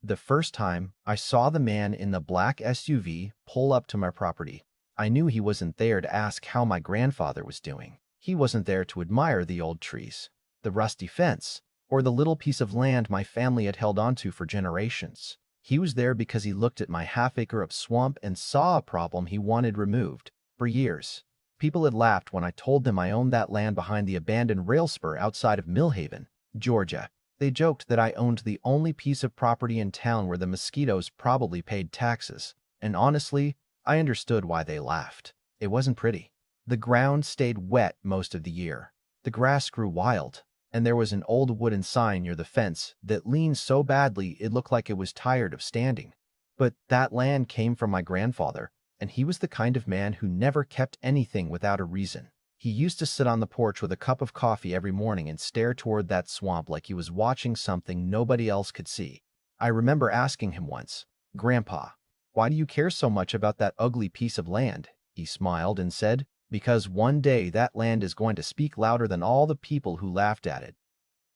The first time I saw the man in the black SUV pull up to my property, I knew he wasn't there to ask how my grandfather was doing. He wasn't there to admire the old trees, the rusty fence, or the little piece of land my family had held onto for generations. He was there because he looked at my half-acre of swamp and saw a problem he wanted removed. For years, people had laughed when I told them I owned that land behind the abandoned rail spur outside of Millhaven, Georgia. They joked that I owned the only piece of property in town where the mosquitoes probably paid taxes. And honestly, I understood why they laughed. It wasn't pretty. The ground stayed wet most of the year. The grass grew wild, and there was an old wooden sign near the fence that leaned so badly it looked like it was tired of standing. But that land came from my grandfather, and he was the kind of man who never kept anything without a reason. He used to sit on the porch with a cup of coffee every morning and stare toward that swamp like he was watching something nobody else could see. I remember asking him once, "Grandpa, why do you care so much about that ugly piece of land?" He smiled and said, "Because one day that land is going to speak louder than all the people who laughed at it."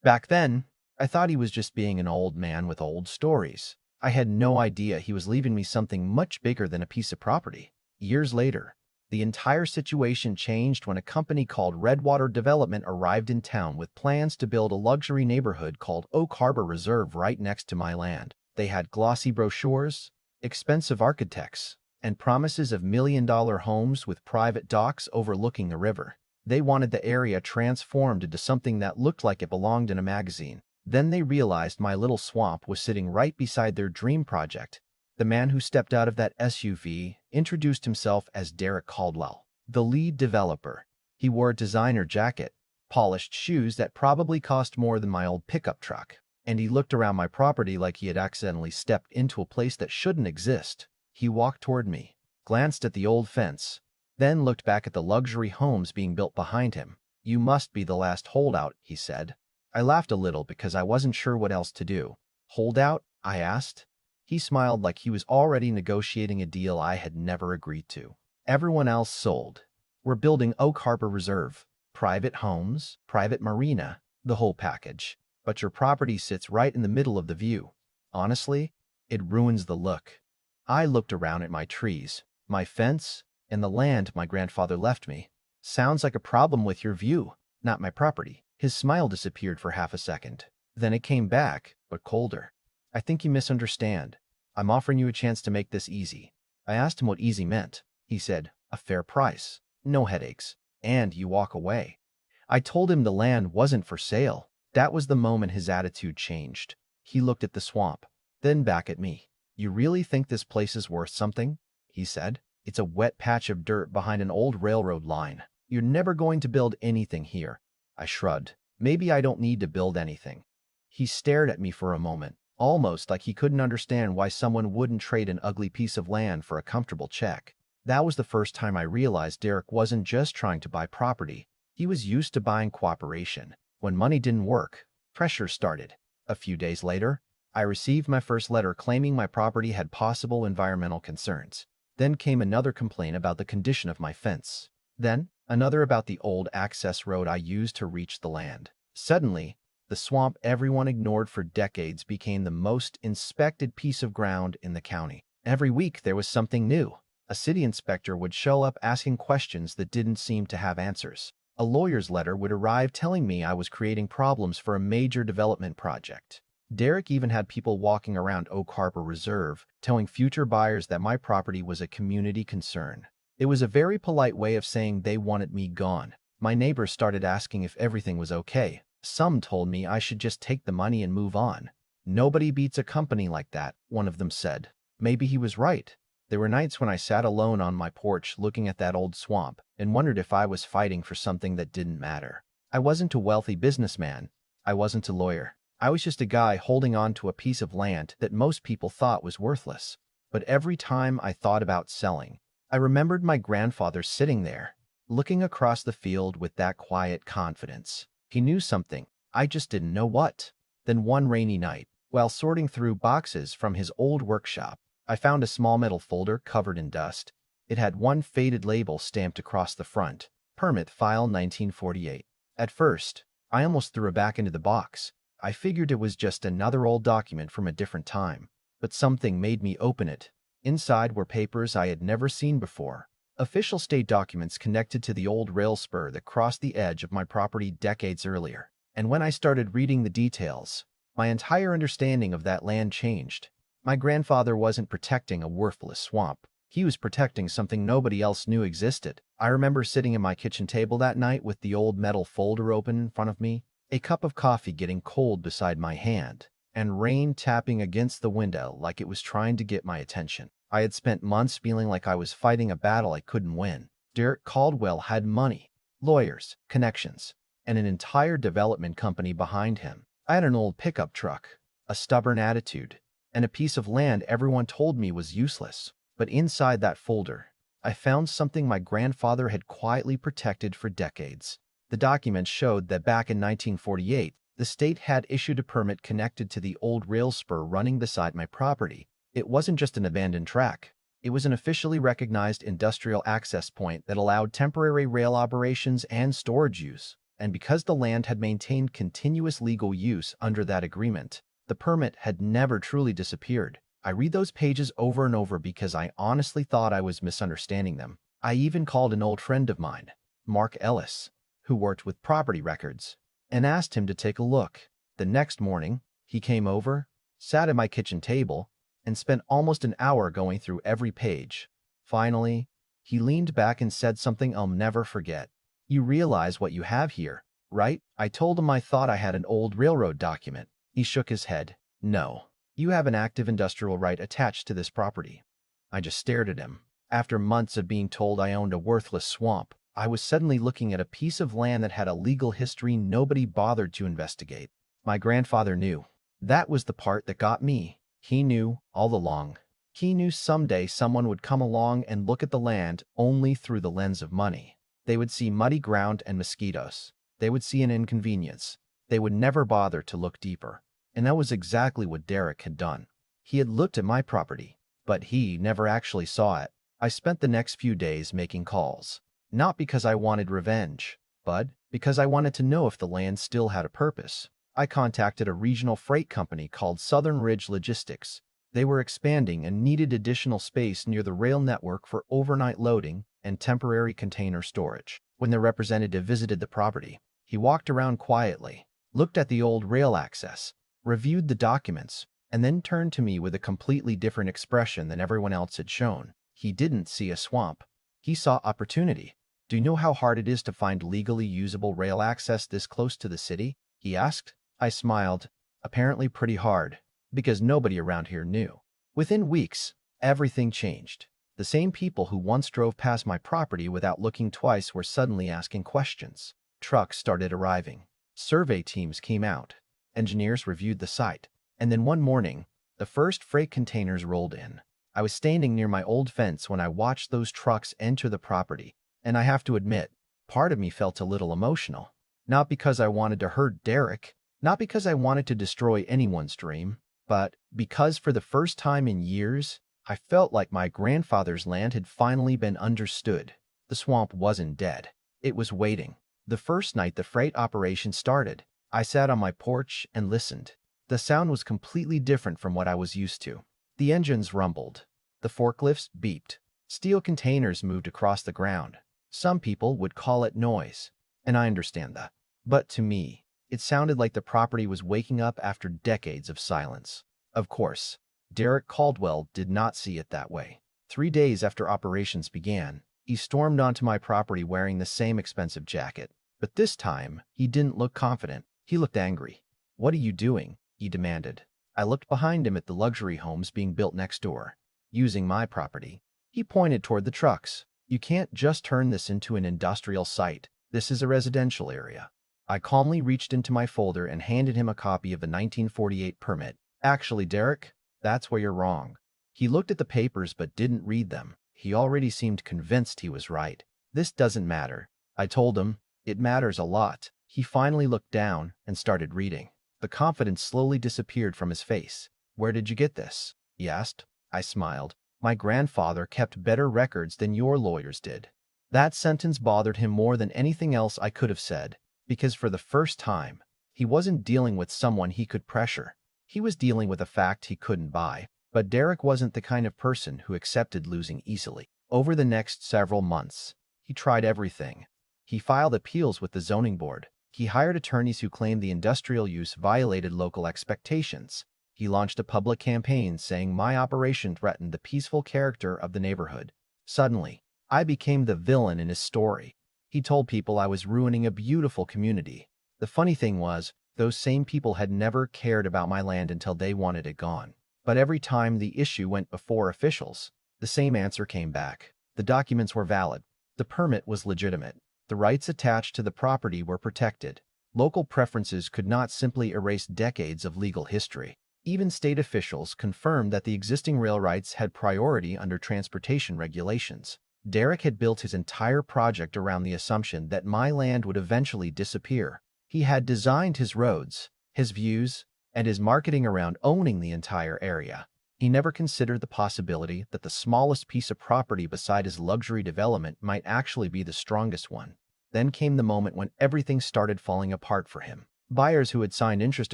Back then, I thought he was just being an old man with old stories. I had no idea he was leaving me something much bigger than a piece of property. Years later, the entire situation changed when a company called Redwater Development arrived in town with plans to build a luxury neighborhood called Oak Harbor Reserve right next to my land. They had glossy brochures, expensive architects, and promises of million-dollar homes with private docks overlooking the river. They wanted the area transformed into something that looked like it belonged in a magazine. Then they realized my little swamp was sitting right beside their dream project. The man who stepped out of that SUV introduced himself as Derek Caldwell, the lead developer. He wore a designer jacket, polished shoes that probably cost more than my old pickup truck, and he looked around my property like he had accidentally stepped into a place that shouldn't exist. He walked toward me, glanced at the old fence, then looked back at the luxury homes being built behind him. "You must be the last holdout," he said. I laughed a little because I wasn't sure what else to do. "Holdout?" I asked. He smiled like he was already negotiating a deal I had never agreed to. "Everyone else sold. We're building Oak Harbor Reserve. Private homes, private marina, the whole package. But your property sits right in the middle of the view. Honestly, it ruins the look." I looked around at my trees, my fence, and the land my grandfather left me. "Sounds like a problem with your view, not my property." His smile disappeared for half a second. Then it came back, but colder. "I think you misunderstand. I'm offering you a chance to make this easy." I asked him what easy meant. He said, "A fair price, no headaches, and you walk away." I told him the land wasn't for sale. That was the moment his attitude changed. He looked at the swamp, then back at me. "You really think this place is worth something?" he said. "It's a wet patch of dirt behind an old railroad line. You're never going to build anything here." I shrugged. "Maybe I don't need to build anything." He stared at me for a moment, almost like he couldn't understand why someone wouldn't trade an ugly piece of land for a comfortable check. That was the first time I realized Derek wasn't just trying to buy property. He was used to buying cooperation. When money didn't work, pressure started. A few days later, I received my first letter claiming my property had possible environmental concerns. Then came another complaint about the condition of my fence. Then, another about the old access road I used to reach the land. Suddenly, the swamp everyone ignored for decades became the most inspected piece of ground in the county. Every week there was something new. A city inspector would show up asking questions that didn't seem to have answers. A lawyer's letter would arrive telling me I was creating problems for a major development project. Derek even had people walking around Oak Harbor Reserve telling future buyers that my property was a community concern. It was a very polite way of saying they wanted me gone. My neighbors started asking if everything was okay. Some told me I should just take the money and move on. "Nobody beats a company like that," one of them said. Maybe he was right. There were nights when I sat alone on my porch looking at that old swamp and wondered if I was fighting for something that didn't matter. I wasn't a wealthy businessman. I wasn't a lawyer. I was just a guy holding on to a piece of land that most people thought was worthless. But every time I thought about selling, I remembered my grandfather sitting there, looking across the field with that quiet confidence. He knew something. I just didn't know what. Then one rainy night, while sorting through boxes from his old workshop, I found a small metal folder covered in dust. It had one faded label stamped across the front, "Permit File 1948. At first, I almost threw it back into the box. I figured it was just another old document from a different time. but something made me open it. Inside were papers I had never seen before. Official state documents connected to the old rail spur that crossed the edge of my property decades earlier. And when I started reading the details, my entire understanding of that land changed. My grandfather wasn't protecting a worthless swamp. He was protecting something nobody else knew existed. I remember sitting at my kitchen table that night with the old metal folder open in front of me, a cup of coffee getting cold beside my hand, and rain tapping against the window like it was trying to get my attention. I had spent months feeling like I was fighting a battle I couldn't win. Derek Caldwell had money, lawyers, connections, and an entire development company behind him. I had an old pickup truck, a stubborn attitude, and a piece of land everyone told me was useless. But inside that folder, I found something my grandfather had quietly protected for decades. The documents showed that back in 1948, the state had issued a permit connected to the old rail spur running beside my property. It wasn't just an abandoned track. It was an officially recognized industrial access point that allowed temporary rail operations and storage use. And because the land had maintained continuous legal use under that agreement, the permit had never truly disappeared. I read those pages over and over because I honestly thought I was misunderstanding them. I even called an old friend of mine, Mark Ellis, who worked with property records, and asked him to take a look. The next morning, he came over, sat at my kitchen table, and spent almost an hour going through every page. Finally, he leaned back and said something I'll never forget. "You realize what you have here, right?" I told him I thought I had an old railroad document. He shook his head. "No. You have an active industrial right attached to this property." I just stared at him. After months of being told I owned a worthless swamp, I was suddenly looking at a piece of land that had a legal history nobody bothered to investigate. My grandfather knew. That was the part that got me. He knew all along. He knew someday someone would come along and look at the land only through the lens of money. They would see muddy ground and mosquitoes. They would see an inconvenience. They would never bother to look deeper. And that was exactly what Derek had done. He had looked at my property, but he never actually saw it. I spent the next few days making calls, not because I wanted revenge, but because I wanted to know if the land still had a purpose. I contacted a regional freight company called Southern Ridge Logistics. They were expanding and needed additional space near the rail network for overnight loading and temporary container storage. When the representative visited the property, he walked around quietly, looked at the old rail access, reviewed the documents, and then turned to me with a completely different expression than everyone else had shown. He didn't see a swamp. He saw opportunity. "Do you know how hard it is to find legally usable rail access this close to the city?" he asked. I smiled. "Apparently pretty hard, because nobody around here knew." Within weeks, everything changed. The same people who once drove past my property without looking twice were suddenly asking questions. Trucks started arriving. Survey teams came out. Engineers reviewed the site, and then one morning, the first freight containers rolled in. I was standing near my old fence when I watched those trucks enter the property, and I have to admit, part of me felt a little emotional. Not because I wanted to hurt Derek, not because I wanted to destroy anyone's dream, but because for the first time in years, I felt like my grandfather's land had finally been understood. The swamp wasn't dead. It was waiting. The first night the freight operation started, I sat on my porch and listened. The sound was completely different from what I was used to. The engines rumbled. The forklifts beeped. Steel containers moved across the ground. Some people would call it noise, and I understand that. But to me, it sounded like the property was waking up after decades of silence. Of course, Derek Caldwell did not see it that way. 3 days after operations began, he stormed onto my property wearing the same expensive jacket. But this time, he didn't look confident. He looked angry. "What are you doing?" he demanded. I looked behind him at the luxury homes being built next door. "Using my property." He pointed toward the trucks. "You can't just turn this into an industrial site. This is a residential area." I calmly reached into my folder and handed him a copy of the 1948 permit. "Actually, Derek, that's where you're wrong." He looked at the papers but didn't read them. He already seemed convinced he was right. "This doesn't matter." I told him, "It matters a lot." He finally looked down and started reading. The confidence slowly disappeared from his face. "Where did you get this?" he asked. I smiled. "My grandfather kept better records than your lawyers did." That sentence bothered him more than anything else I could have said, because for the first time, he wasn't dealing with someone he could pressure. He was dealing with a fact he couldn't buy. But Derek wasn't the kind of person who accepted losing easily. Over the next several months, he tried everything. He filed appeals with the zoning board. He hired attorneys who claimed the industrial use violated local expectations. He launched a public campaign saying my operation threatened the peaceful character of the neighborhood. Suddenly, I became the villain in his story. He told people I was ruining a beautiful community. The funny thing was, those same people had never cared about my land until they wanted it gone. But every time the issue went before officials, the same answer came back. The documents were valid. The permit was legitimate. The rights attached to the property were protected. Local preferences could not simply erase decades of legal history. Even state officials confirmed that the existing rail rights had priority under transportation regulations. Derek had built his entire project around the assumption that my land would eventually disappear. He had designed his roads, his views, and his marketing around owning the entire area. He never considered the possibility that the smallest piece of property beside his luxury development might actually be the strongest one. Then came the moment when everything started falling apart for him. Buyers who had signed interest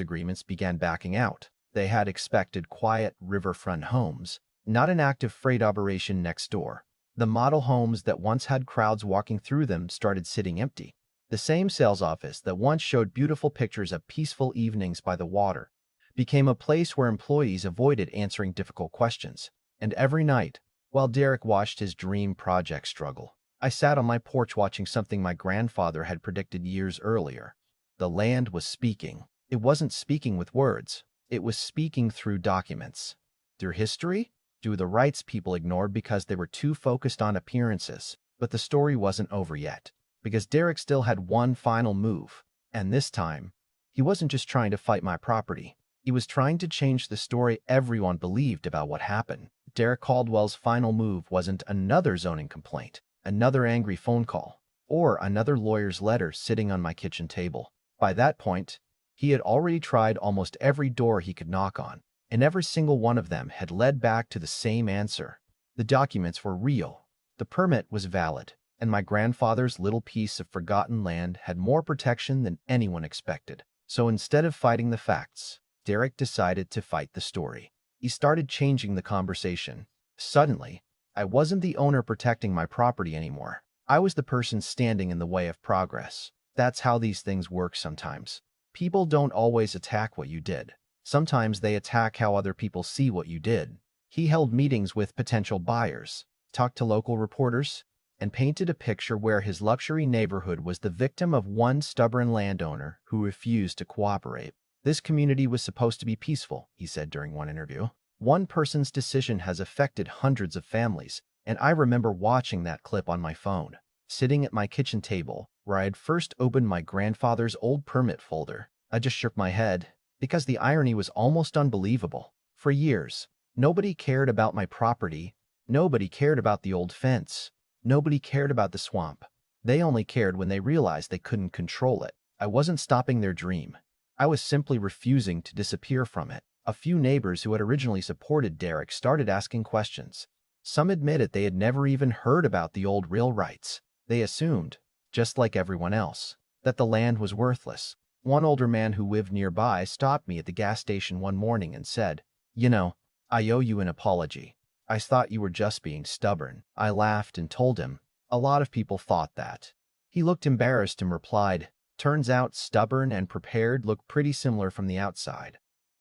agreements began backing out. They had expected quiet riverfront homes, not an active freight operation next door. The model homes that once had crowds walking through them started sitting empty. The same sales office that once showed beautiful pictures of peaceful evenings by the water became a place where employees avoided answering difficult questions. And every night, while Derek watched his dream project struggle, I sat on my porch watching something my grandfather had predicted years earlier. The land was speaking. It wasn't speaking with words. It was speaking through documents. Through history? Through the rights people ignored because they were too focused on appearances. But the story wasn't over yet, because Derek still had one final move. And this time, he wasn't just trying to fight my property. He was trying to change the story everyone believed about what happened. Derek Caldwell's final move wasn't another zoning complaint, another angry phone call, or another lawyer's letter sitting on my kitchen table. By that point, he had already tried almost every door he could knock on, and every single one of them had led back to the same answer. The documents were real, the permit was valid, and my grandfather's little piece of forgotten land had more protection than anyone expected. So instead of fighting the facts, Derek decided to fight the story. He started changing the conversation. Suddenly, I wasn't the owner protecting my property anymore. I was the person standing in the way of progress. That's how these things work sometimes. People don't always attack what you did. Sometimes they attack how other people see what you did. He held meetings with potential buyers, talked to local reporters, and painted a picture where his luxury neighborhood was the victim of one stubborn landowner who refused to cooperate. This community was supposed to be peaceful, he said during one interview. One person's decision has affected hundreds of families, and I remember watching that clip on my phone, sitting at my kitchen table, where I had first opened my grandfather's old permit folder. I just shook my head, because the irony was almost unbelievable. For years, nobody cared about my property. Nobody cared about the old fence. Nobody cared about the swamp. They only cared when they realized they couldn't control it. I wasn't stopping their dream. I was simply refusing to disappear from it. A few neighbors who had originally supported Derek started asking questions. Some admitted they had never even heard about the old rail rights. They assumed, just like everyone else, that the land was worthless. One older man who lived nearby stopped me at the gas station one morning and said, "You know, I owe you an apology. I thought you were just being stubborn." I laughed and told him, "A lot of people thought that." He looked embarrassed and replied, "Turns out stubborn and prepared look pretty similar from the outside."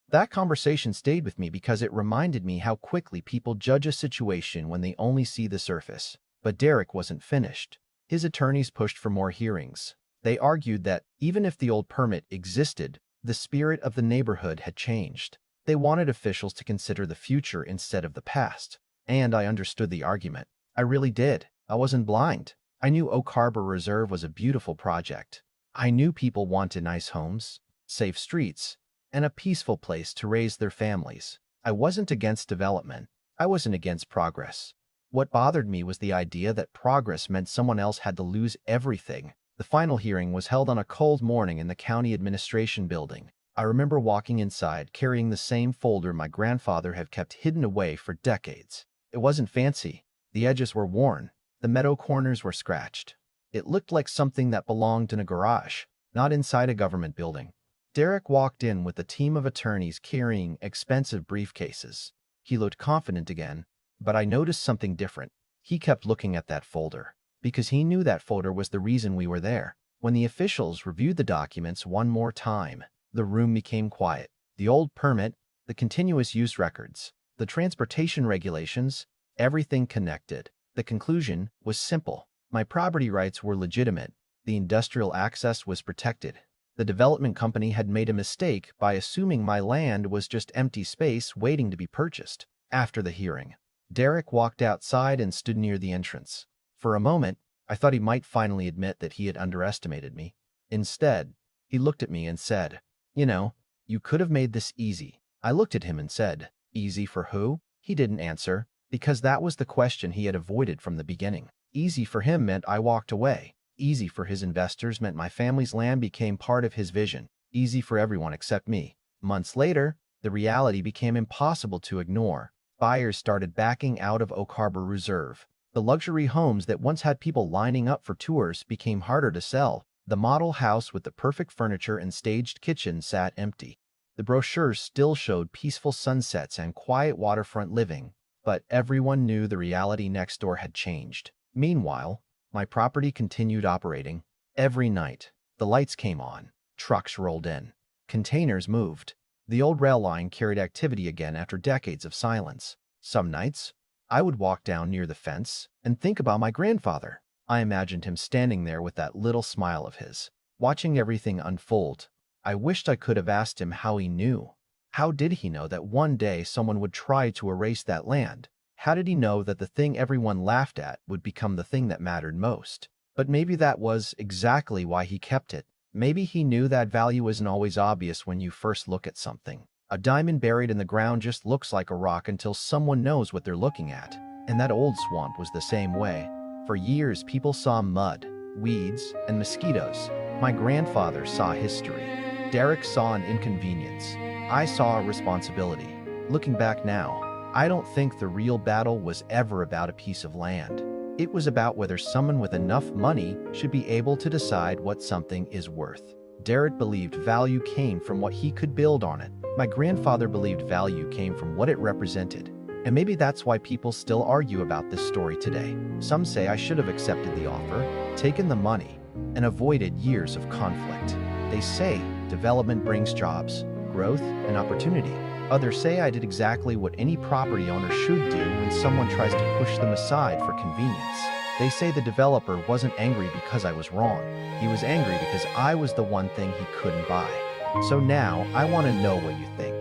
That conversation stayed with me because it reminded me how quickly people judge a situation when they only see the surface. But Derek wasn't finished. His attorneys pushed for more hearings. They argued that, even if the old permit existed, the spirit of the neighborhood had changed. They wanted officials to consider the future instead of the past. And I understood the argument. I really did. I wasn't blind. I knew Oak Harbor Reserve was a beautiful project. I knew people wanted nice homes, safe streets, and a peaceful place to raise their families. I wasn't against development. I wasn't against progress. What bothered me was the idea that progress meant someone else had to lose everything. The final hearing was held on a cold morning in the county administration building. I remember walking inside carrying the same folder my grandfather had kept hidden away for decades. It wasn't fancy. The edges were worn. The meadow corners were scratched. It looked like something that belonged in a garage, not inside a government building. Derek walked in with a team of attorneys carrying expensive briefcases. He looked confident again, but I noticed something different. He kept looking at that folder, because he knew that folder was the reason we were there. When the officials reviewed the documents one more time, the room became quiet. The old permit, the continuous use records, the transportation regulations, everything connected. The conclusion was simple. My property rights were legitimate. The industrial access was protected. The development company had made a mistake by assuming my land was just empty space waiting to be purchased. After the hearing, Derek walked outside and stood near the entrance. For a moment, I thought he might finally admit that he had underestimated me. Instead, he looked at me and said, "You know, you could have made this easy." I looked at him and said, "Easy for who?" He didn't answer, because that was the question he had avoided from the beginning. Easy for him meant I walked away. Easy for his investors meant my family's land became part of his vision. Easy for everyone except me. Months later, the reality became impossible to ignore. Buyers started backing out of Oak Harbor Reserve. The luxury homes that once had people lining up for tours became harder to sell. The model house with the perfect furniture and staged kitchen sat empty. The brochures still showed peaceful sunsets and quiet waterfront living, but everyone knew the reality next door had changed. Meanwhile, my property continued operating. Every night, the lights came on, trucks rolled in, containers moved. The old rail line carried activity again after decades of silence. Some nights, I would walk down near the fence and think about my grandfather. I imagined him standing there with that little smile of his, watching everything unfold. I wished I could have asked him how he knew. How did he know that one day someone would try to erase that land? How did he know that the thing everyone laughed at would become the thing that mattered most? But maybe that was exactly why he kept it. Maybe he knew that value isn't always obvious when you first look at something. A diamond buried in the ground just looks like a rock until someone knows what they're looking at. And that old swamp was the same way. For years, people saw mud, weeds, and mosquitoes. My grandfather saw history. Derek saw an inconvenience. I saw a responsibility. Looking back now, I don't think the real battle was ever about a piece of land. It was about whether someone with enough money should be able to decide what something is worth. Derek believed value came from what he could build on it. My grandfather believed value came from what it represented. And maybe that's why people still argue about this story today. Some say I should have accepted the offer, taken the money, and avoided years of conflict. They say development brings jobs, growth, and opportunity. Others say I did exactly what any property owner should do when someone tries to push them aside for convenience. They say the developer wasn't angry because I was wrong. He was angry because I was the one thing he couldn't buy. So now, I want to know what you think.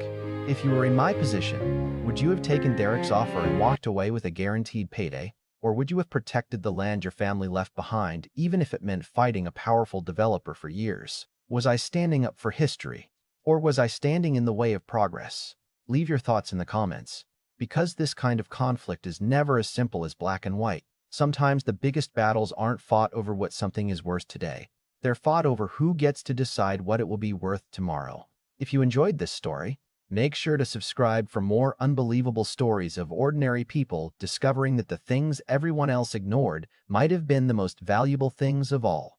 If you were in my position, would you have taken Derek's offer and walked away with a guaranteed payday? Or would you have protected the land your family left behind, even if it meant fighting a powerful developer for years? Was I standing up for history? Or was I standing in the way of progress? Leave your thoughts in the comments. Because this kind of conflict is never as simple as black and white. Sometimes the biggest battles aren't fought over what something is worth today. They're fought over who gets to decide what it will be worth tomorrow. If you enjoyed this story, make sure to subscribe for more unbelievable stories of ordinary people discovering that the things everyone else ignored might have been the most valuable things of all.